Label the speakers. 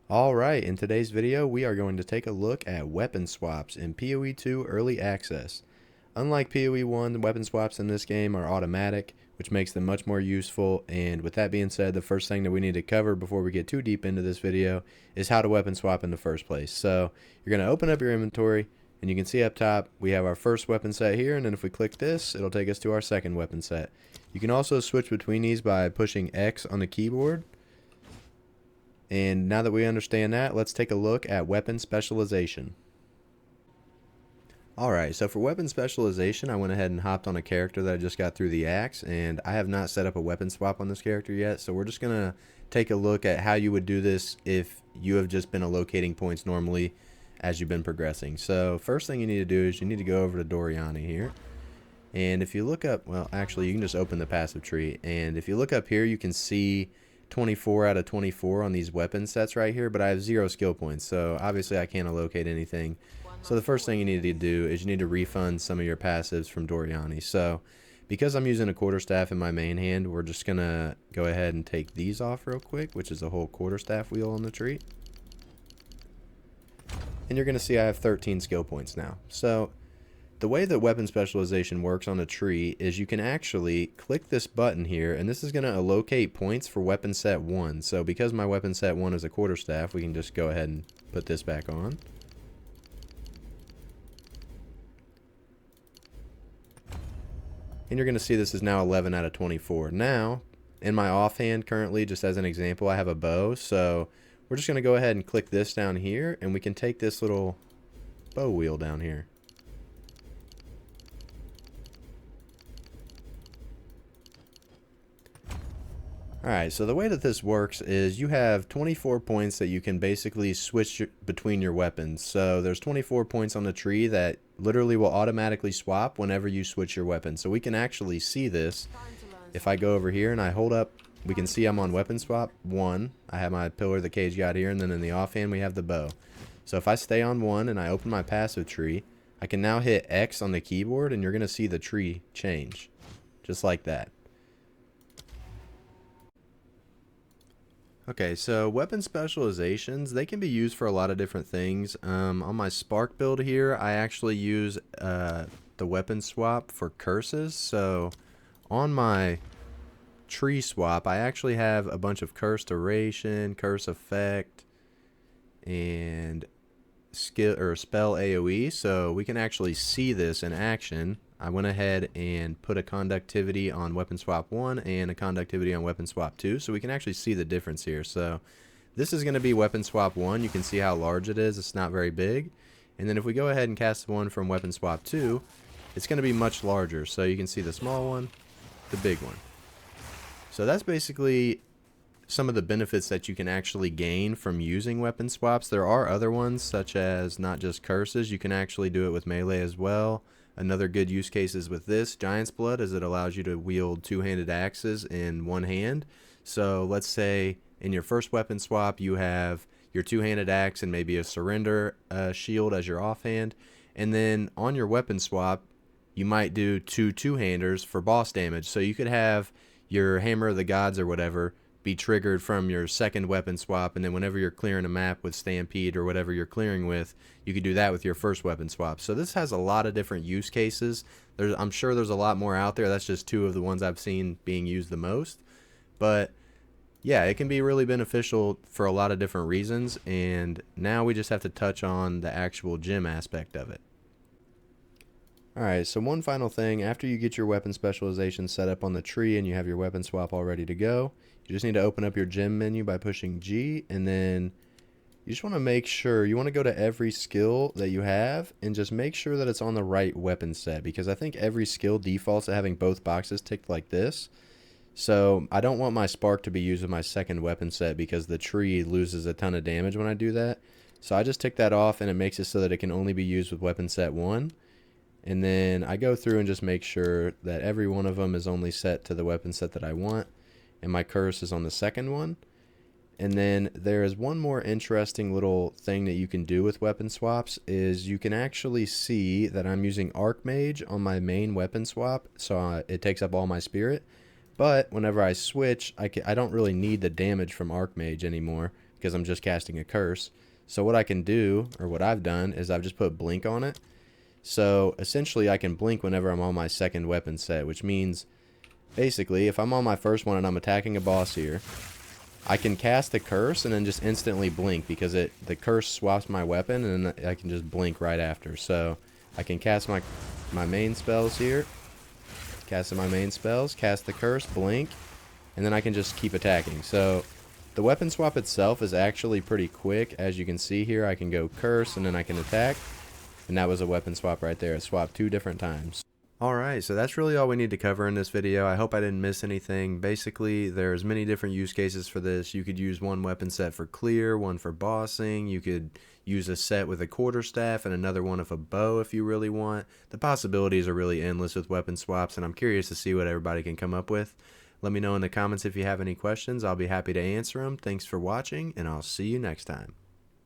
Speaker 1: Alright, in today's video we are going to take a look at weapon swaps in PoE 2 Early Access. Unlike PoE 1, the weapon swaps in this game are automatic, which makes them much more useful, and with that being said, the first thing that we need to cover before we get too deep into this video is how to weapon swap in the first place. So, you're going to open up your inventory, and you can see up top we have our first weapon set here, and then if we click this, it'll take us to our second weapon set. You can also switch between these by pushing X on the keyboard. And now that we understand that, let's take a look at weapon specialization. Alright, so for weapon specialization, I went ahead and hopped on a character that I just got through the axe, and I have not set up a weapon swap on this character yet, so we're just going to take a look at how you would do this if you have just been allocating points normally as you've been progressing. So first thing you need to do is you need to go over to Doriani here. And if you look up, well actually you can just open the passive tree, and if you look up here you can see 24 out of 24 on these weapon sets right here, but I have 0 skill points, so obviously I can't allocate anything. So the first thing you need to do is you need to refund some of your passives from Doriani. So because I'm using a quarterstaff in my main hand, we're just gonna go ahead and take these off real quick, which is a whole quarterstaff wheel on the tree. And you're gonna see I have 13 skill points now. So the way that weapon specialization works on a tree is you can actually click this button here, and this is going to allocate points for weapon set 1. So because my weapon set 1 is a quarterstaff, we can just go ahead and put this back on. And you're going to see this is now 11 out of 24. Now, in my offhand currently, just as an example, I have a bow. So we're just going to go ahead and click this down here, and we can take this little bow wheel down here. Alright, so the way that this works is you have 24 points that you can basically switch between your weapons. So there's 24 points on the tree that literally will automatically swap whenever you switch your weapon. So we can actually see this. If I go over here and I hold up, we can see I'm on weapon swap 1. I have my pillar, the cage got here, and then in the offhand we have the bow. So if I stay on 1 and I open my passive tree, I can now hit X on the keyboard and you're going to see the tree change. Just like that. Okay, so weapon specializations, they can be used for a lot of different things. On my Spark build here, I actually use the weapon swap for curses. So on my tree swap, I actually have a bunch of curse duration, curse effect, and skill or spell AoE. So we can actually see this in action. I went ahead and put a conductivity on weapon swap 1 and a conductivity on weapon swap 2, so we can actually see the difference here. So this is going to be weapon swap 1. You can see how large it is. It's not very big. And then if we go ahead and cast one from weapon swap 2, it's going to be much larger. So you can see the small one, the big one. So that's basically some of the benefits that you can actually gain from using weapon swaps. There are other ones, such as not just curses. You can actually do it with melee as well. Another good use case is with this Giant's Blood, as it allows you to wield two-handed axes in one hand. So let's say in your first weapon swap you have your two-handed axe and maybe a surrender shield as your offhand, and then on your weapon swap you might do two-handers for boss damage. So you could have your Hammer of the Gods or whatever be triggered from your second weapon swap, and then whenever you're clearing a map with Stampede or whatever you're clearing with, you could do that with your first weapon swap. So this has a lot of different use cases. I'm sure there's a lot more out there. That's just 2 of the ones I've seen being used the most. But yeah, it can be really beneficial for a lot of different reasons, and now we just have to touch on the actual gem aspect of it. Alright, so one final thing, after you get your weapon specialization set up on the tree and you have your weapon swap all ready to go, you just need to open up your gem menu by pushing G, and then you just want to make sure, you want to go to every skill that you have and just make sure that it's on the right weapon set, because I think every skill defaults to having both boxes ticked like this. So I don't want my Spark to be used with my second weapon set because the tree loses a ton of damage when I do that. So I just tick that off, and it makes it so that it can only be used with weapon set 1. And then I go through and just make sure that every one of them is only set to the weapon set that I want, and my curse is on the second one. And then there is one more interesting little thing that you can do with weapon swaps, is you can actually see that I'm using Archmage on my main weapon swap, so it takes up all my spirit. But whenever I switch, I don't really need the damage from Archmage anymore, because I'm just casting a curse. So what I can do, or what I've done, is I've just put blink on it. So essentially I can blink whenever I'm on my second weapon set, which means basically if I'm on my first one and I'm attacking a boss here, I can cast a curse and then just instantly blink, because the curse swaps my weapon, and I can just blink right after. So I can cast my main spells here, cast my main spells, cast the curse, blink, and then I can just keep attacking. So the weapon swap itself is actually pretty quick. As you can see here, I can go curse and then I can attack, and that was a weapon swap right there. It swapped 2 different times. Alright, so that's really all we need to cover in this video. I hope I didn't miss anything. Basically, there's many different use cases for this. You could use one weapon set for clear, one for bossing. You could use a set with a quarterstaff and another one of a bow if you really want. The possibilities are really endless with weapon swaps, and I'm curious to see what everybody can come up with. Let me know in the comments if you have any questions. I'll be happy to answer them. Thanks for watching, and I'll see you next time.